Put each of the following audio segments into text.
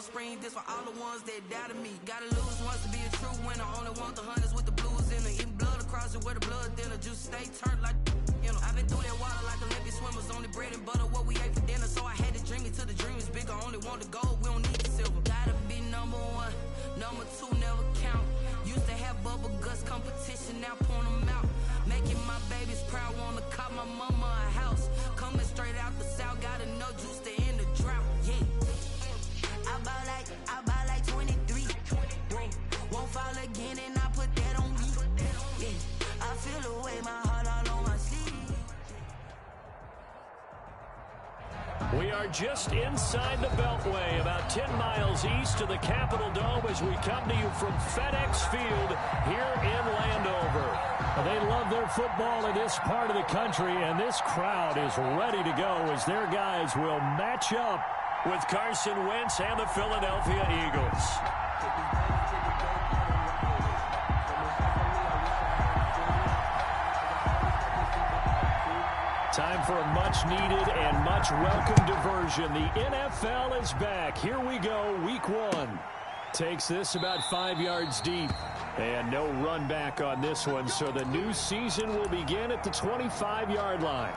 offspring, this for all the ones that doubted me. Gotta lose once to be a true winner. Only want the hunters with the blues in it. Even blood across it where the blood thinner. Juice stay turned like, you know. I've been through that water like Olympic swimmers. Only bread and butter, what we ate for dinner. So I had to dream it till the dream is bigger. Only want the gold, we don't need the silver. Gotta be number one, number two never count. Used to have bubble guts competition, now point them out. Making my babies proud, wanna cop my mama a house. Coming straight out the south, got enough juice to end the drought. Yeah, I buy like 23. Won't fall again, and I put that on me. Yeah, I feel the way, my heart all on my sleeve. We are just inside the Beltway, about 10 miles east of the Capitol Dome as we come to you from FedEx Field here in Landover. They love their football in this part of the country, and this crowd is ready to go as their guys will match up with Carson Wentz and the Philadelphia Eagles. Time for a much-needed and much-welcome diversion. The NFL is back. Here we go, week one. Takes this about 5 yards deep. And no run back on this one, so the new season will begin at the 25-yard line.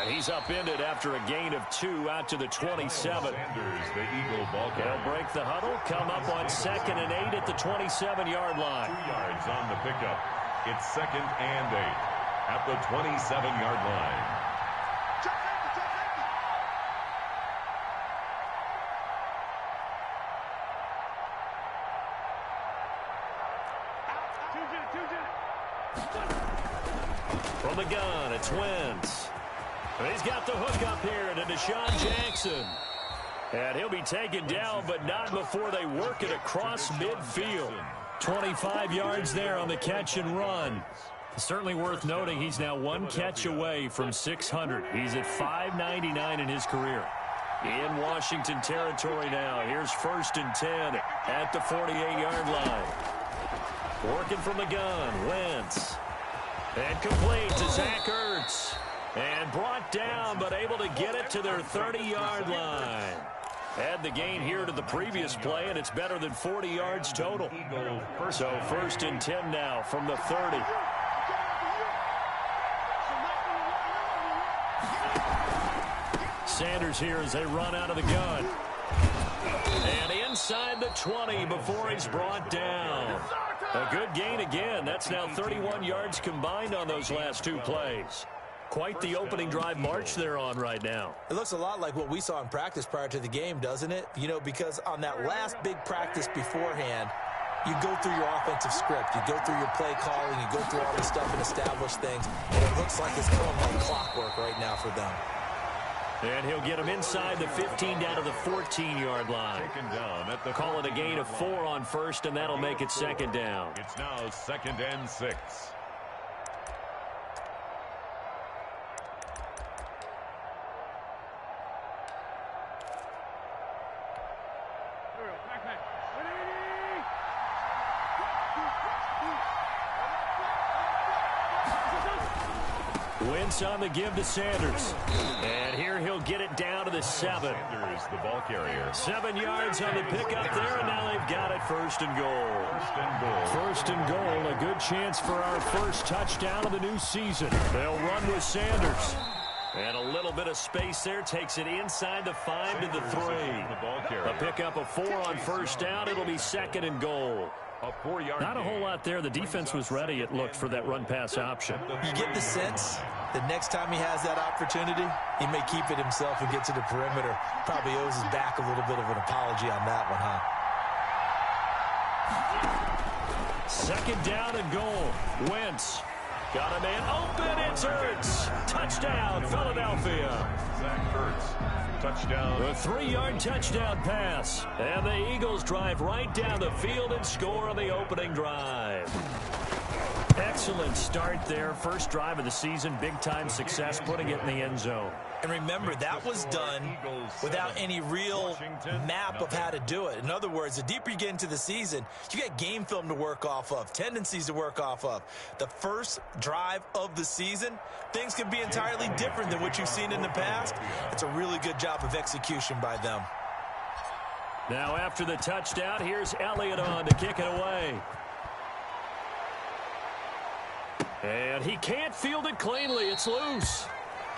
He's upended after a gain of 2 out to the 27. Sanders, the Eagle ball carrier. He'll break the huddle, come up on 2nd and 8 at the 27-yard line. 2 yards on the pickup. It's 2nd and 8 at the 27-yard line. From the gun, it's Wentz. He's got the hook up here to Deshaun Jackson. And he'll be taken down, but not before they work it across midfield. 25 yards there on the catch and run. Certainly worth noting he's now 1 catch away from 600. He's at 599 in his career. In Washington territory now. Here's 1st and 10 at the 48-yard line. Working from the gun, Wentz. And complete to Zach Ertz. And brought down, but able to get it to their 30-yard line. Add the gain here to the previous play, and it's better than 40 yards total. So 1st and 10 now from the 30. Sanders here as they run out of the gun. And inside the 20 before he's brought down. A good gain again. That's now 31 yards combined on those last 2 plays. Quite the opening drive march they're on right now. It looks a lot like what we saw in practice prior to the game, doesn't it? You know, because on that last big practice beforehand, you go through your offensive script. You go through your play calling. You go through all this stuff and establish things. And it looks like it's going like clockwork right now for them. And he'll get him inside the 15 down to the 14-yard line. Taken down at the Call it a gain of 4 on 1st, and that'll make it 2nd down. It's now 2nd and 6. Wentz on the give to Sanders. And here he'll get it down to the 7. Sanders, the ball carrier. 7 yards on the pickup there, and now they've got it 1st and goal. 1st and goal, a good chance for our first touchdown of the new season. They'll run with Sanders. And a little bit of space there, takes it inside the 5 to the 3. A pickup of 4 on 1st down, it'll be 2nd and goal. Not a whole lot there. The defense was ready, it looked, for that run-pass option. You get the sense that next time he has that opportunity, he may keep it himself and get to the perimeter. Probably owes his back a little bit of an apology on that one, huh? 2nd down and goal. Wentz Got a man open. It's Ertz. Touchdown, Philadelphia. Zach Ertz. Touchdown. The 3-yard touchdown pass. And the Eagles drive right down the field and score on the opening drive. Excellent start there. First drive of the season. Big-time success putting it in the end zone. And remember, that was done without any real map of how to do it. In other words, the deeper you get into the season, you got game film to work off of, tendencies to work off of. The first drive of the season, things can be entirely different than what you've seen in the past. It's a really good job of execution by them. Now after the touchdown, here's Elliott on to kick it away. And he can't field it cleanly. It's loose.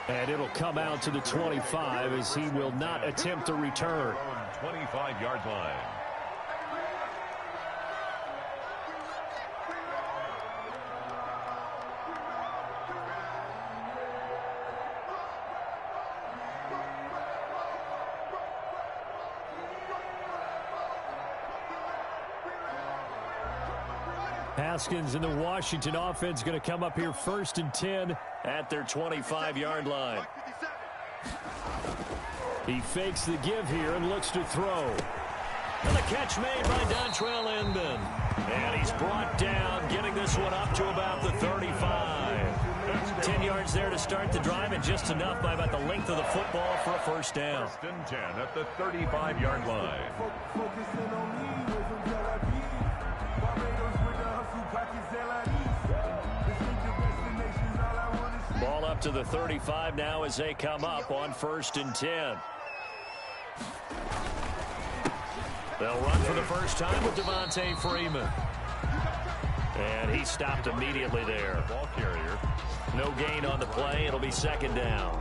And it'll come out to the 25 as he will not attempt to return. 25-yard line. Haskins and the Washington offense going to come up here 1st and 10 at their 25-yard line. He fakes the give here and looks to throw. And the catch made by Dontrell Inman. And he's brought down, getting this one up to about the 35. 10 yards there to start the drive, and just enough by about the length of the football for a first down. 1st and 10 at the 35-yard line. Ball up to the 35 now as they come up on 1st and 10. They'll run for the first time with Devontae Freeman. And he stopped immediately there. Ball carrier. No gain on the play. It'll be 2nd down.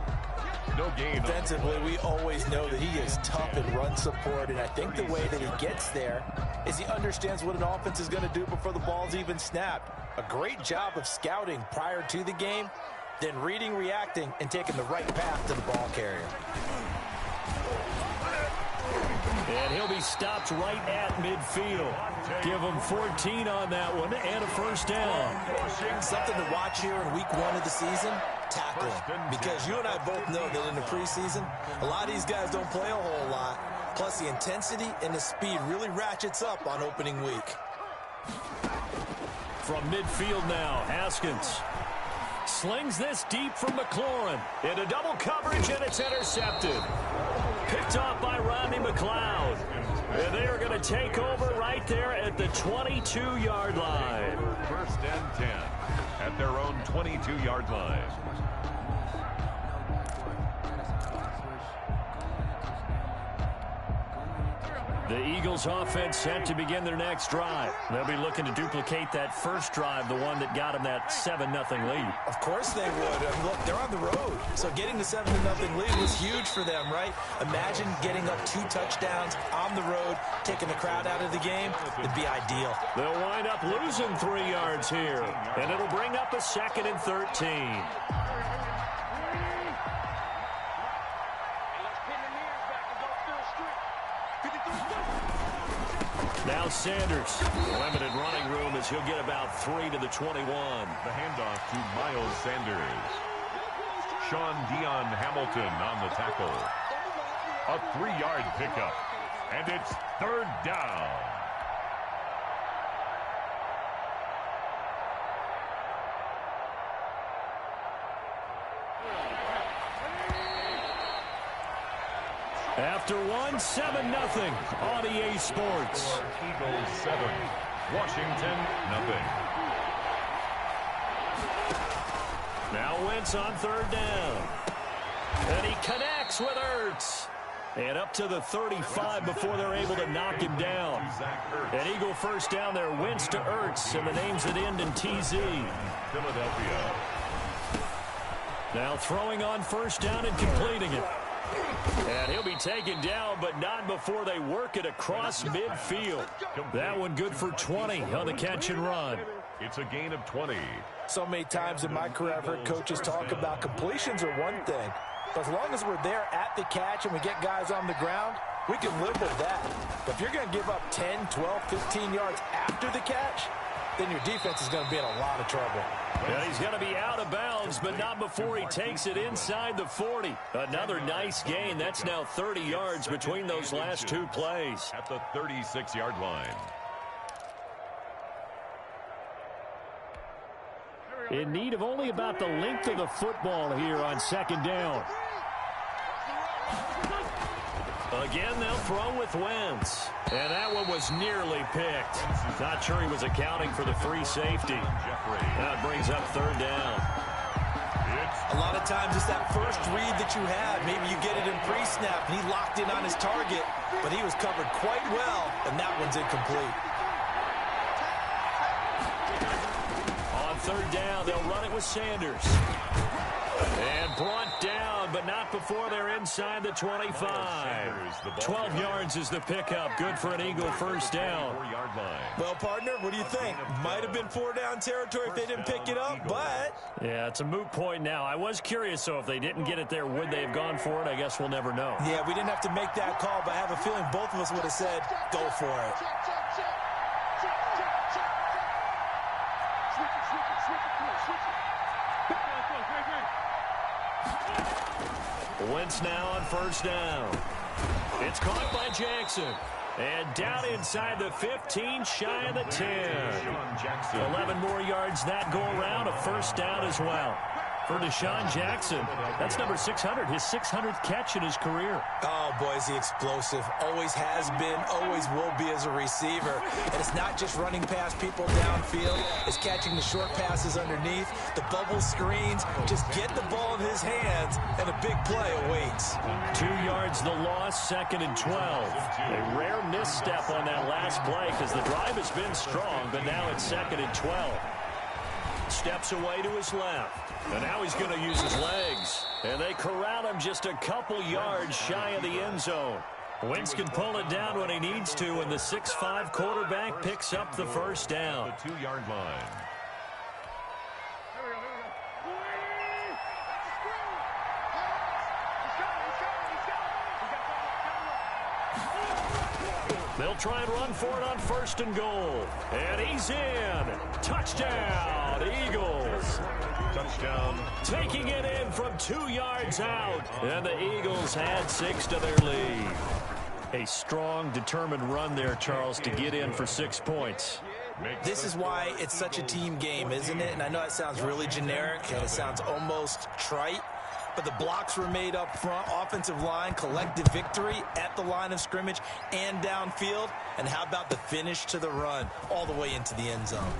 No gain. Defensively, we always know that he is tough in run support, and I think the way that he gets there is he understands what an offense is going to do before the ball's even snapped. A great job of scouting prior to the game, then reading, reacting, and taking the right path to the ball carrier. And he'll be stopped right at midfield. Give him 14 on that one and a first down. Something to watch here in week 1 of the season, tackling. Because you and I both know that in the preseason, a lot of these guys don't play a whole lot. Plus the intensity and the speed really ratchets up on opening week. From midfield now, Haskins slings this deep from McLaurin into double coverage, and it's intercepted. Picked off by Rodney McLeod. And they are going to take over right there at the 22-yard line. 1st and 10 at their own 22-yard line. The Eagles offense set to begin their next drive. They'll be looking to duplicate that first drive, the one that got them that 7-0 lead. Of course they would. Look, they're on the road. So getting the 7-0 lead was huge for them, right? Imagine getting up 2 touchdowns on the road, taking the crowd out of the game. It'd be ideal. They'll wind up losing 3 yards here, and it'll bring up a 2nd and 13. Now Sanders, limited running room as he'll get about 3 to the 21. The handoff to Miles Sanders. Sean Dion Hamilton on the tackle. A 3-yard pickup, and it's 3rd down. After 7-0 on EA Sports. Eagles 7, Washington 0. Now Wentz on 3rd down. And he connects with Ertz. And up to the 35 before they're able to knock him down. An Eagle first down there, Wentz to Ertz, and the names that end in TZ. Philadelphia. Now throwing on 1st down and completing it. And he'll be taken down, but not before they work it across midfield. That one good for 20 on the catch and run. It's a gain of 20. So many times in my career, I've heard coaches talk about completions are one thing. But as long as we're there at the catch and we get guys on the ground, we can live with that. But if you're going to give up 10, 12, 15 yards after the catch, then your defense is going to be in a lot of trouble. And he's going to be out of bounds, but not before he takes it inside the 40. Another nice gain. That's now 30 yards between those last two plays. At the 36-yard line. In need of only about the length of the football here on second down. Again, they'll throw with Wentz. And that one was nearly picked. Not sure he was accounting for the free safety. That brings up third down. A lot of times it's that first read that you have. Maybe you get it in pre-snap, and he locked in on his target, but he was covered quite well, and that one's incomplete. On third down, they'll run it with Sanders. And brought down, but not before they're inside the 25. 12 yards is the pickup. Good for an Eagle first down. Well, partner, what do you think? Might have been 4-down territory if they didn't pick it up, but... Yeah, it's a moot point now. I was curious, so if they didn't get it there, would they have gone for it? I guess we'll never know. Yeah, we didn't have to make that call, but I have a feeling both of us would have said, go for it. Wentz now on first down. It's caught by Jackson. And down inside the 15, shy of the 10. 11 more yards that go around, a first down as well. For Deshaun Jackson, that's number 600, his 600th catch in his career. Oh, boy, is he explosive. Always has been, always will be as a receiver. And it's not just running past people downfield. It's catching the short passes underneath, the bubble screens. Just get the ball in his hands, and a big play awaits. 2 yards the loss, second and 12. A rare misstep on that last play because the drive has been strong, but now it's second and 12. Steps away to his left. And now he's going to use his legs. And they corral him just a couple yards shy of the end zone. Wentz can pull it down when he needs to, and the 6'5" quarterback picks up the first down. The 2-yard line. They'll try and run for it on first and goal. And he's in. Touchdown, Eagles. Touchdown. Taking it in from 2 yards out. And the Eagles had 6 to their lead. A strong, determined run there, Charles, to get in for 6 points. This is why it's such a team game, isn't it? And I know it sounds really generic, and it sounds almost trite. But the blocks were made up front, offensive line, collective victory at the line of scrimmage and downfield. And how about the finish to the run all the way into the end zone?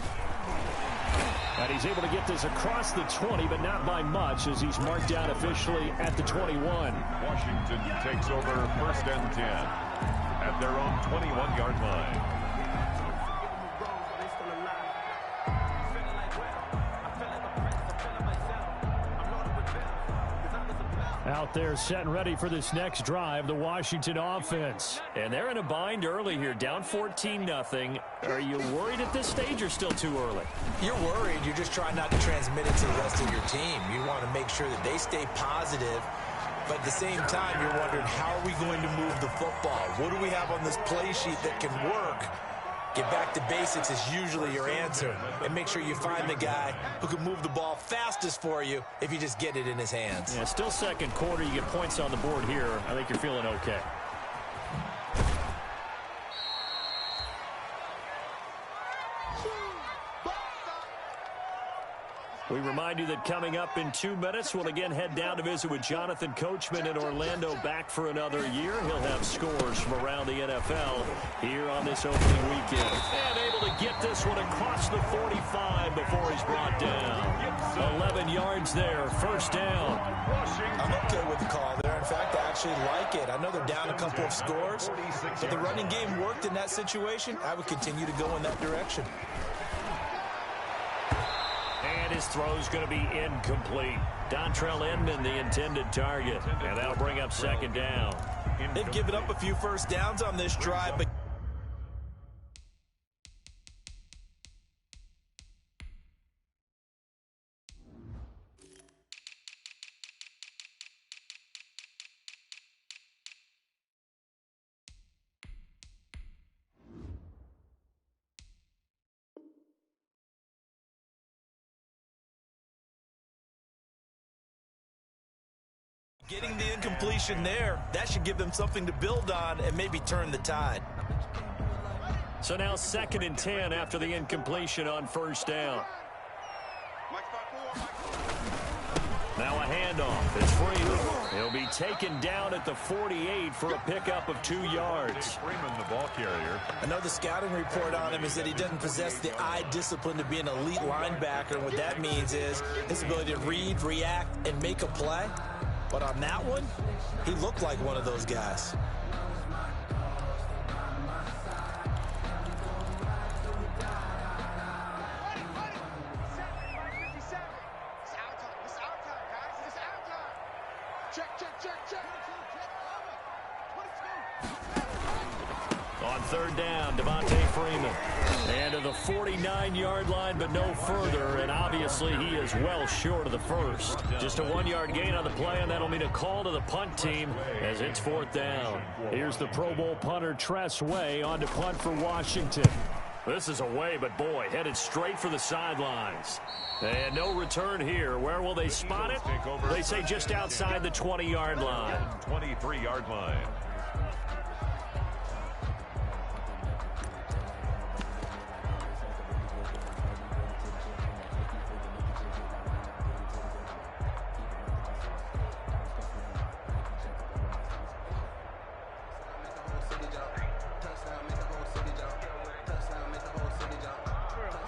And he's able to get this across the 20, but not by much as he's marked down officially at the 21. Washington takes over first and 10 at their own 21-yard line. Out there set and ready for this next drive, the Washington offense. And they're in a bind early here, down 14-0. Are you worried at this stage or still too early? You're worried. You're just trying not to transmit it to the rest of your team. You want to make sure that they stay positive. But at the same time, you're wondering, how are we going to move the football? What do we have on this play sheet that can work? Get back to basics is usually your answer. And make sure you find the guy who can move the ball fastest for you if you just get it in his hands. Yeah, still second quarter. You get points on the board here. I think you're feeling okay. We remind you that coming up in 2 minutes, we'll again head down to visit with Jonathan Coachman in Orlando, back for another year. He'll have scores from around the NFL here on this opening weekend. And able to get this one across the 45 before he's brought down. 11 yards there, first down. I'm okay with the call there. In fact, I actually like it. I know they're down a couple of scores, but the running game worked in that situation. I would continue to go in that direction. And his throw's going to be incomplete. Dontrell Inman, the intended target. And that'll bring up second down. They've given up a few first downs on this drive, but Getting the incompletion there, that should give them something to build on and maybe turn the tide. So now 2nd and 10 after the incompletion on first down. Now a handoff. It's Freeman. He'll be taken down at the 48 for a pickup of 2 yards. Freeman, the ball carrier. I know the scouting report on him is that he doesn't possess the eye discipline to be an elite linebacker. And what that means is his ability to read, react, and make a play. But on that one, he looked like one of those guys. On 3rd down, Freeman. And to the 49-yard line, but no further. And obviously, he is well short of the first. Just a 1-yard gain on the play, and that'll mean a call to the punt team as it's 4th down. Here's the Pro Bowl punter, Tress Way, on to punt for Washington. This is away, but boy, headed straight for the sidelines. And no return here. Where will they spot it? They say just outside the 20-yard line. 23-yard line.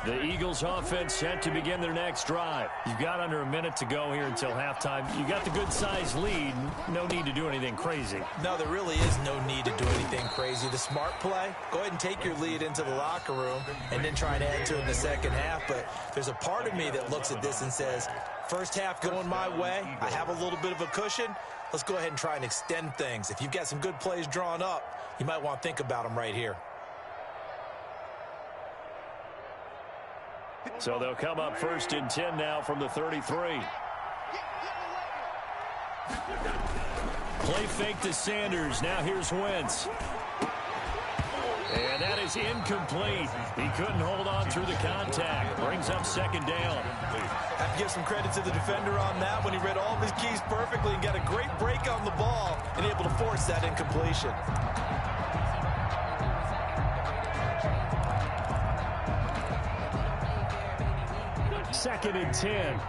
The Eagles offense set to begin their next drive. You've got under a minute to go here until halftime. You got the good-sized lead. No need to do anything crazy. No, there really is no need to do anything crazy. The smart play, go ahead and take your lead into the locker room and then try to add to it in the second half. But there's a part of me that looks at this and says, first half going my way, I have a little bit of a cushion. Let's go ahead and try and extend things. If you've got some good plays drawn up, you might want to think about them right here. So they'll come up 1st and 10 now from the 33. Play fake to Sanders. Now here's Wentz. And that is incomplete. He couldn't hold on through the contact. Brings up 2nd down. Have to give some credit to the defender on that when he read all of his keys perfectly and got a great break on the ball and able to force that incompletion. 2nd and 10.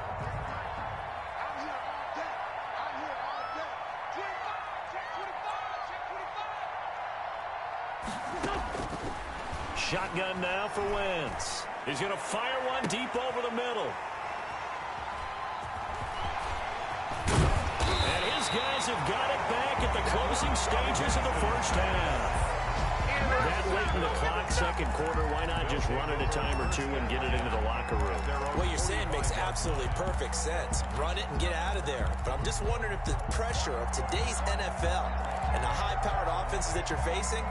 Shotgun now for Wentz. He's going to fire one deep over the middle. And his guys have got it back at the closing stages of the first half. That late in the clock, 2nd quarter, why not just run it a time or two and get it into the locker room? What you're saying makes absolutely perfect sense. Run it and get out of there. But I'm just wondering if the pressure of today's NFL and the high-powered offenses that you're facing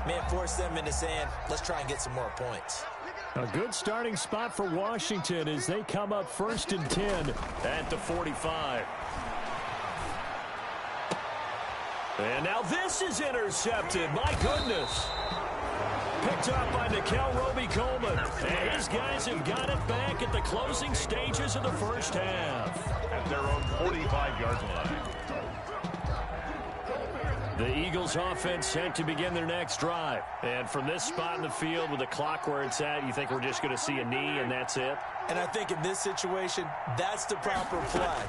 may have forced them into saying, let's try and get some more points. A good starting spot for Washington as they come up 1st and 10 at the 45. And now this is intercepted. My goodness. Picked up by Nikel Roby-Coleman. And his guys have got it back at the closing stages of the first half. At their own 45-yard line. The Eagles offense set to begin their next drive. And from this spot in the field with the clock where it's at, you think we're just going to see a knee and that's it? And I think in this situation, that's the proper play.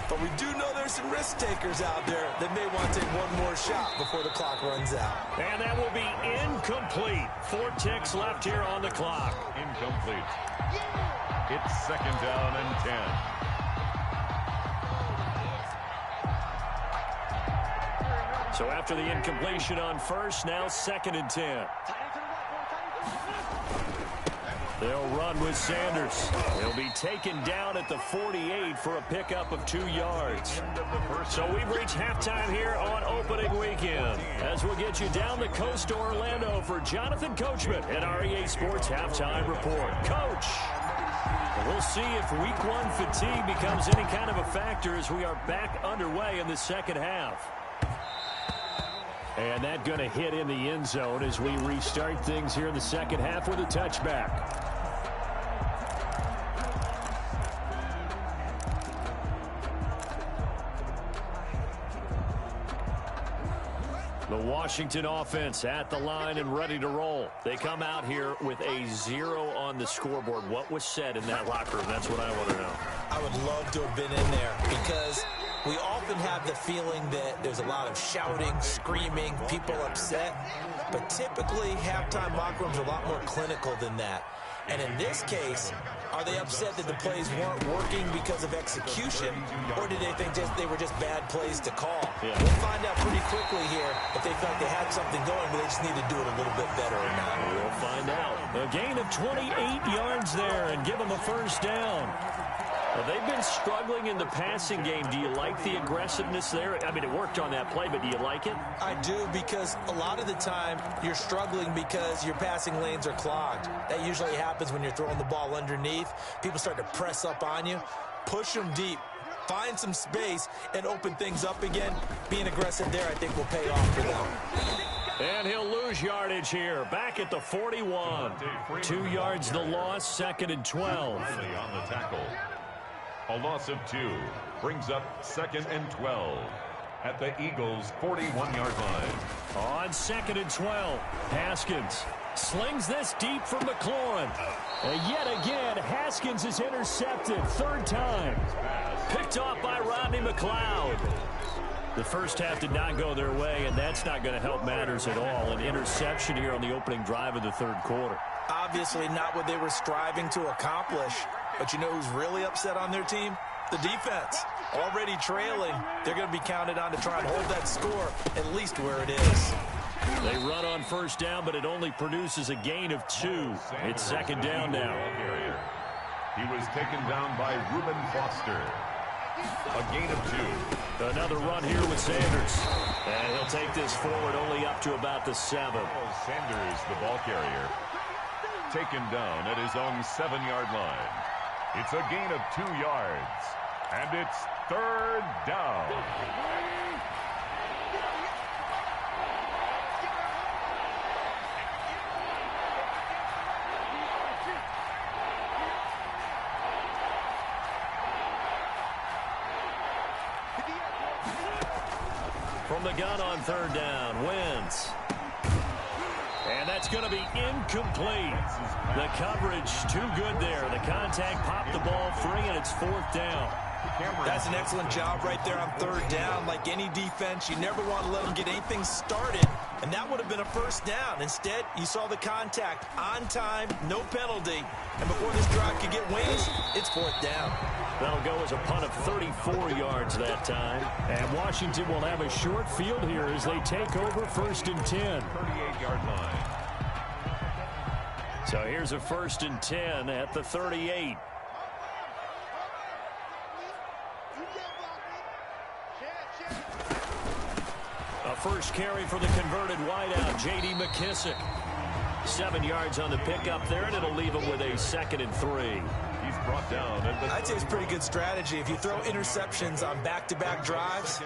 But we do know there's some risk takers out there that may want to take one more shot before the clock runs out. And that will be incomplete. 4 ticks left here on the clock. Incomplete. It's 2nd down and 10. So after the incompletion on first, now 2nd and 10. They'll run with Sanders. He'll be taken down at the 48 for a pickup of 2 yards. So we've reached halftime here on opening weekend. As we'll get you down the coast to Orlando for Jonathan Coachman at REA Sports Halftime Report. Coach, we'll see if Week 1 fatigue becomes any kind of a factor as we are back underway in the second half. And that going to hit in the end zone as we restart things here in the second half with a touchback. Washington offense at the line and ready to roll. They come out here with a 0 on the scoreboard. What was said in that locker room? That's what I want to know. I would love to have been in there because we often have the feeling that there's a lot of shouting, screaming, people upset. But typically, halftime locker rooms are a lot more clinical than that. And in this case, are they upset that the plays weren't working because of execution, or did they think they were just bad plays to call? Yeah. We'll find out pretty quickly here if they felt they had something going, but they just need to do it a little bit better or not. We'll find out. A gain of 28 yards there and give them a first down. Well, they've been struggling in the passing game. Do you like the aggressiveness there? I mean, it worked on that play, but do you like it? I do, because a lot of the time you're struggling because your passing lanes are clogged. That usually happens when you're throwing the ball underneath. People start to press up on you. Push them deep. Find some space and open things up again. Being aggressive there, I think, will pay off for them. And he'll lose yardage here. Back at the 41. 2 yards the loss, 2nd and 12. On the tackle. A loss of 2 brings up 2nd and 12 at the Eagles' 41-yard line. On 2nd and 12, Haskins slings this deep from McLaurin. And yet again, Haskins is intercepted. 3rd time. Picked off by Rodney McLeod. The first half did not go their way, and that's not going to help matters at all. An interception here on the opening drive of the 3rd quarter. Obviously not what they were striving to accomplish. But you know who's really upset on their team? The defense. Already trailing. They're going to be counted on to try and hold that score at least where it is. They run on first down, but it only produces a gain of 2. It's 2nd down now. He was taken down by Reuben Foster. A gain of 2. Another run here with Sanders. And he'll take this forward only up to about the 7. Sanders, the ball carrier, taken down at his own 7-yard line. It's a gain of 2 yards, and it's 3rd down. From the gun on 3rd down, Wentz. And that's going to be incomplete. The coverage too good there. The contact popped the ball free, and it's 4th down. That's an excellent job right there on 3rd down. Like any defense, you never want to let them get anything started, and that would have been a first down. Instead, you saw the contact on time, no penalty, and before this drive could get wings, it's 4th down. That'll go as a punt of 34 yards that time. And Washington will have a short field here as they take over 1st and 10. 38-yard line. So here's a 1st and 10 at the 38. A first carry for the converted wideout, J.D. McKissick. 7 yards on the pickup there, and it'll leave him with a 2nd and 3. He's brought down. I'd say it's pretty good strategy. If you throw interceptions on back-to-back drives,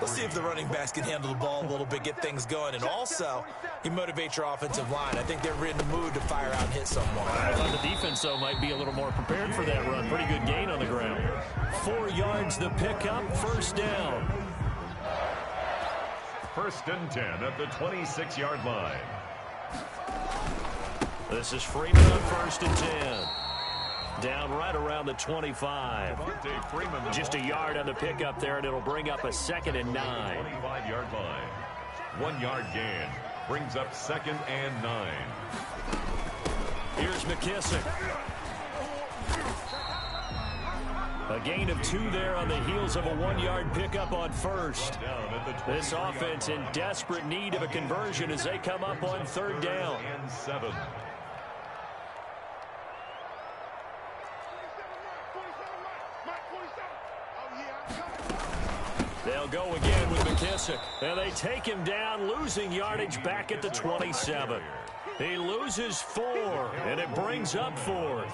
let's see if the running backs can handle the ball a little bit, get things going. And also, you motivate your offensive line. I think they're in the mood to fire out and hit someone. I thought the defense, though, might be a little more prepared for that run. Pretty good gain on the ground. 4 yards the pickup, 1st down. 1st and 10 at the 26-yard line. This is Freeman on 1st and 10. Down right around the 25. Just a yard on the pickup there, and it'll bring up a 2nd and 9. 25-yard line. 1 yard gain brings up 2nd and 9. Here's McKissick. A gain of 2 there on the heels of a 1-yard pickup on 1st. This offense in desperate need of a conversion as they come up on 3rd down. And 7. They'll go again with McKissick. And they take him down, losing yardage back at the 27. He loses 4, and it brings up 4th.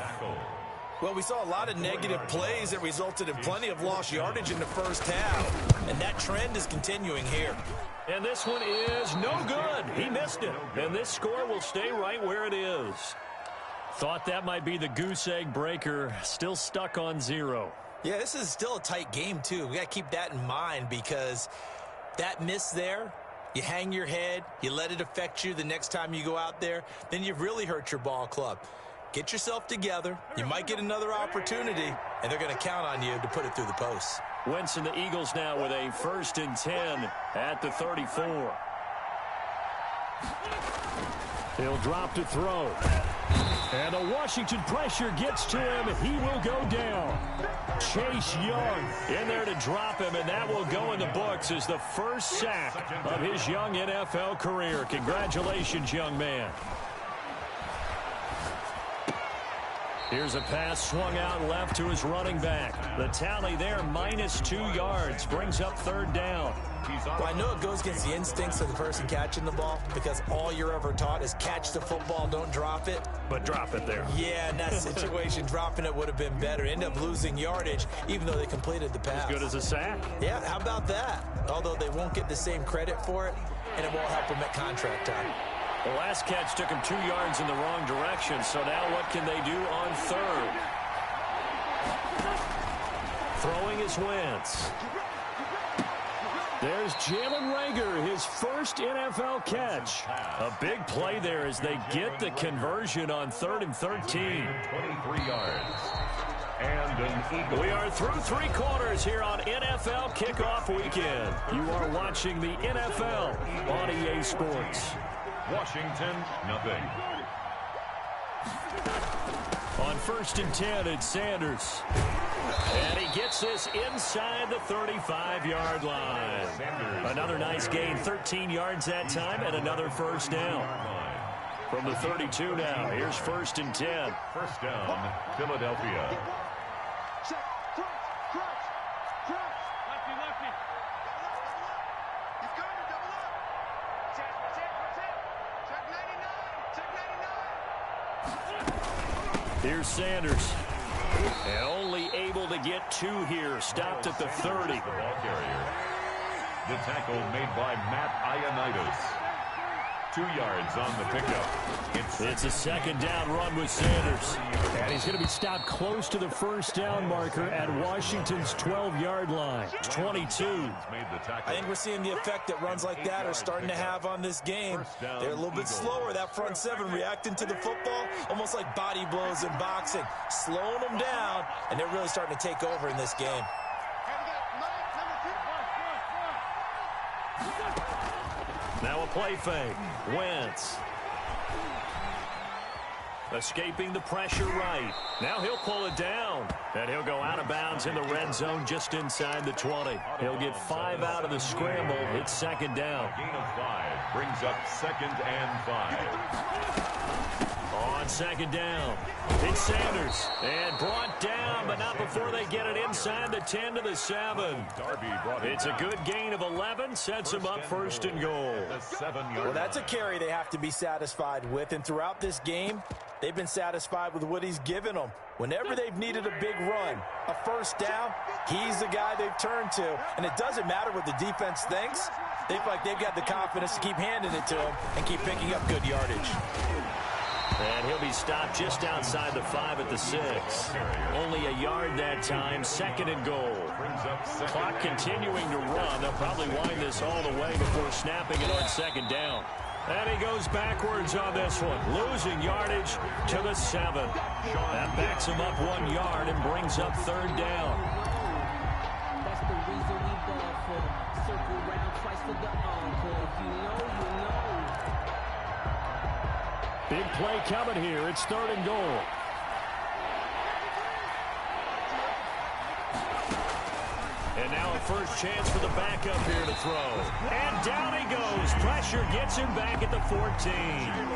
Well, we saw a lot of negative plays that resulted in plenty of lost yardage in the first half, and that trend is continuing here. And this one is no good. He missed it, and this score will stay right where it is. Thought that might be the goose egg breaker, still stuck on 0. Yeah, this is still a tight game, too. We got to keep that in mind because that miss there you hang your head, you let it affect you the next time you go out there, then you've really hurt your ball club. Get yourself together. You might get another opportunity, and they're going to count on you to put it through the posts. Wentz and the Eagles now with a 1st and 10 at the 34. He'll drop to throw. And the Washington pressure gets to him. He will go down. Chase Young in there to drop him, and that will go in the books as the first sack of his young NFL career. Congratulations, young man. Here's a pass swung out left to his running back. The tally there, -2 yards, brings up 3rd down. Well, I know it goes against the instincts of the person catching the ball because all you're ever taught is catch the football, don't drop it. But drop it there. Yeah, in that situation, dropping it would have been better. End up losing yardage, even though they completed the pass. As good as a sack. Yeah, how about that? Although they won't get the same credit for it, and it won't help them at contract time. The last catch took him 2 yards in the wrong direction, so now what can they do on 3rd? Throwing is Wentz. There's Jalen Reagor, his first NFL catch. A big play there as they get the conversion on 3rd and 13. 23 yards. And an Eagle. We are through 3 quarters here on NFL Kickoff Weekend. You are watching the NFL on EA Sports. Washington, nothing. On 1st and 10, it's Sanders. And he gets this inside the 35-yard line. Another nice gain, 13 yards that time, and another first down. From the 32 now, here's 1st and 10. First down, Philadelphia. Here's Sanders. And only able to get 2 here. Stopped at the 30. The ball carrier. The tackle made by Matt Ioannidis. 2 yards on the pickup. It's a 2nd down run with Sanders. And he's going to be stopped close to the first down marker at Washington's 12-yard line. 22. I think we're seeing the effect that runs like that are starting to have on this game. They're a little bit slower, that front 7, reacting to the football, almost like body blows in boxing, slowing them down, and they're really starting to take over in this game. Now a play fake. Wentz. Escaping the pressure right. Now he'll pull it down. And he'll go out of bounds in the red zone just inside the 20. He'll get 5 out of the scramble. It's 2nd down. Gain of 5 brings up 2nd and 5. On 2nd down, it's Sanders. And brought down, but not before they get it inside the 10 to the 7. It's a good gain of 11. Sets him up 1st and goal. Well, that's a carry they have to be satisfied with. And throughout this game, they've been satisfied with what he's given them. Whenever they've needed a big run, a first down, he's the guy they've turned to. And it doesn't matter what the defense thinks. They feel like they've got the confidence to keep handing it to him and keep picking up good yardage. And he'll be stopped just outside the 5 at the 6. Only a yard that time, 2nd and goal. Clock continuing to run. They'll probably wind this all the way before snapping it on 2nd down. And he goes backwards on this one, losing yardage to the 7. That backs him up 1 yard and brings up 3rd down. That's the reason we ball for. Circle round twice for the encore. If you know, you know. Big play coming here. It's 3rd and goal. And now a first chance for the backup here to throw. And down he goes. Pressure gets him back at the 14.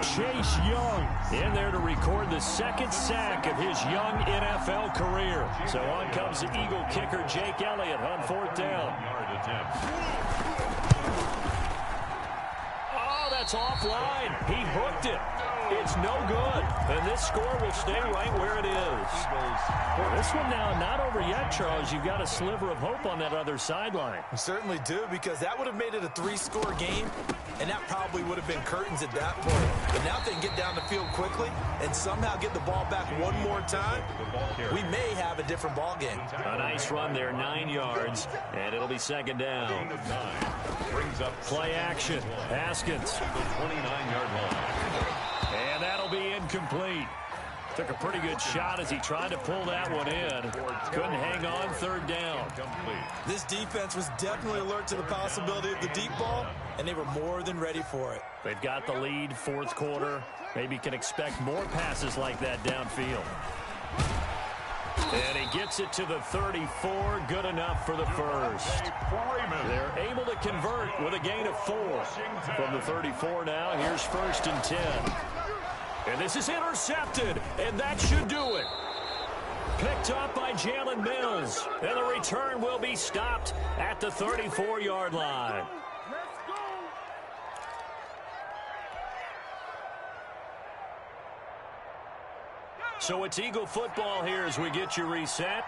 Chase Young in there to record the 2nd sack of his young NFL career. So on comes the Eagle kicker, Jake Elliott, on 4th down. Oh, that's offline. He hooked it. It's It's no good. And this score will stay right where it is. Well, this one now not over yet, Charles. You've got a sliver of hope on that other sideline. We certainly do, because that would have made it a 3-score game, and that probably would have been curtains at that point. But now if they can get down the field quickly and somehow get the ball back one more time, we may have a different ball game. A nice run there, 9 yards, and it'll be second down. Brings up Play action. Haskins. the 29-yard line. And that'll be incomplete. Took a pretty good shot as he tried to pull that one in. Couldn't hang on, third down. This defense was definitely alert to the possibility of the deep ball, and they were more than ready for it. They've got the lead, fourth quarter. Maybe can expect more passes like that downfield. And he gets it to the 34. Good enough for the first. They're able to convert with a gain of 4. From the 34 now, here's 1st and 10. And this is intercepted, and that should do it. Picked up by Jalen Mills, and the return will be stopped at the 34-yard line. So it's Eagle football here as we get you reset.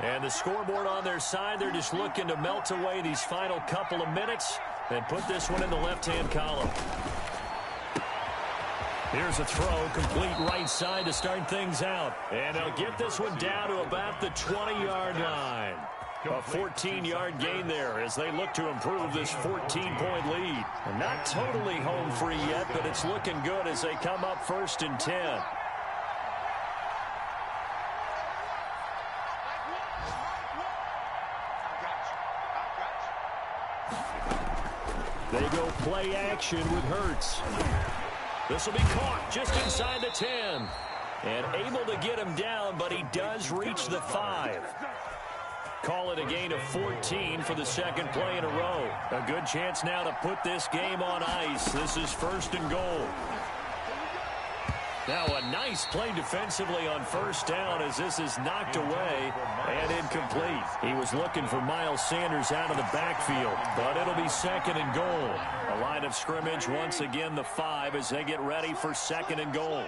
And the scoreboard on their side, they're just looking to melt away these final couple of minutes and put this one in the left-hand column. Here's a throw, complete right side to start things out. And they'll get this one down to about the 20-yard line. A 14-yard gain there as they look to improve this 14-point lead. And not totally home free yet, but it's looking good as they come up 1st and 10. They go play action with Hurts. This will be caught just inside the 10. And able to get him down, but he does reach the 5. Call it a gain of 14 for the second play in a row. A good chance now to put this game on ice. This is 1st and goal. Now a nice play defensively on 1st down as this is knocked away and incomplete. He was looking for Miles Sanders out of the backfield, but it'll be 2nd and goal. A line of scrimmage, once again the 5 as they get ready for 2nd and goal.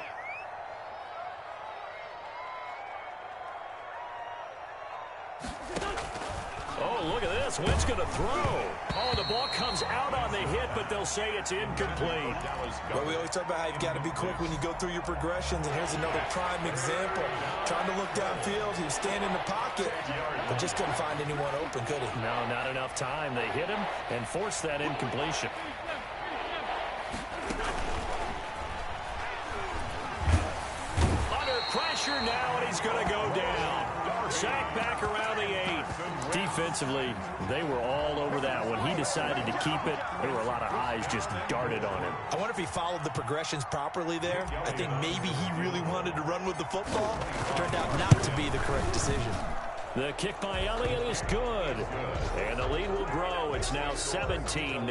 Oh, look at this. Wentz going to throw. Oh, the ball comes out on the hit, but they'll say it's incomplete. But we always talk about how you've got to be quick when you go through your progressions, and here's another prime example. Trying to look downfield, he was standing in the pocket, but just couldn't find anyone open, could he? No, not enough time. They hit him and forced that incompletion. Under pressure now, and he's going to go down. Sack back around the 8. Defensively, they were all over that. When he decided to keep it, there were a lot of eyes just darted on him. I wonder if he followed the progressions properly there. I think maybe he really wanted to run with the football. Turned out not to be the correct decision. The kick by Elliott is good. And the lead will grow. It's now 17-0.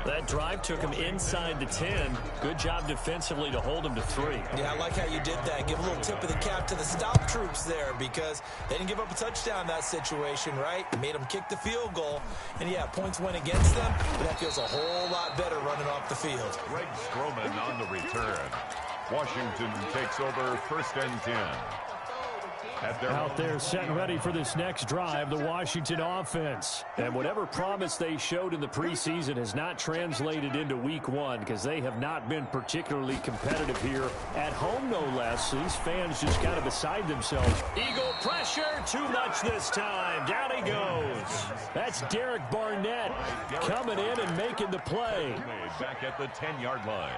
That drive took him inside the 10. Good job defensively to hold him to 3. Yeah, I like how you did that. Give a little tip of the cap to the stop troops there because they didn't give up a touchdown in that situation, right? Made them kick the field goal. And, yeah, points went against them, but that feels a whole lot better running off the field. Greg Stroman on the return. Washington takes over 1st and 10. Out there set and ready for this next drive, the Washington offense. And whatever promise they showed in the preseason has not translated into week 1 because they have not been particularly competitive here at home, no less. These fans just kind of beside themselves. Eagle pressure, too much this time. Down he goes. That's Derek Barnett coming in and making the play. Back at the 10-yard line.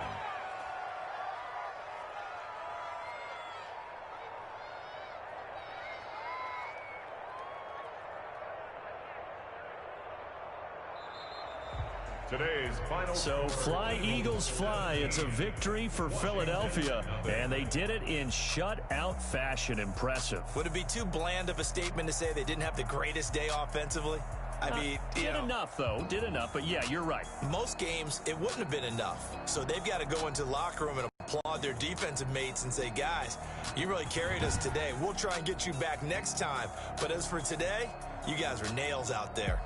Today's final. So fly, Eagles, fly. It's a victory for Philadelphia, and they did it in shutout fashion. Impressive. Would it be too bland of a statement to say they didn't have the greatest day offensively? I mean, did enough, though. Did enough, but yeah, you're right. Most games, it wouldn't have been enough. So they've got to go into the locker room and applaud their defensive mates and say, guys, you really carried us today. We'll try and get you back next time. But as for today, you guys were nails out there.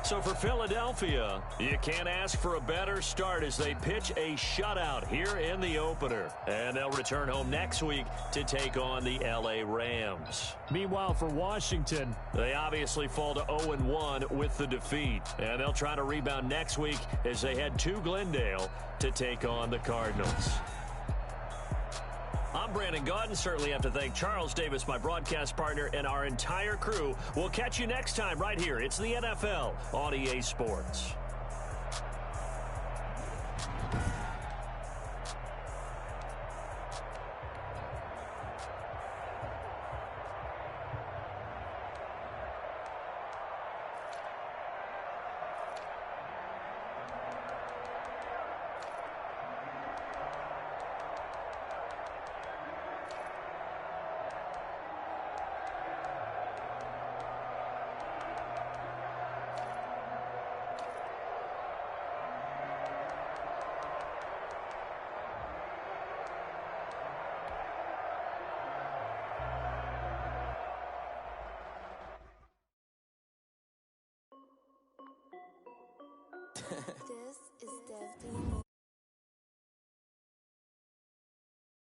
So for Philadelphia, you can't ask for a better start as they pitch a shutout here in the opener. And they'll return home next week to take on the L.A. Rams. Meanwhile, for Washington, they obviously fall to 0-1 with the defeat. And they'll try to rebound next week as they head to Glendale to take on the Cardinals. I'm Brandon Gaudin. Certainly have to thank Charles Davis, my broadcast partner, and our entire crew. We'll catch you next time right here. It's the NFL on EA Sports.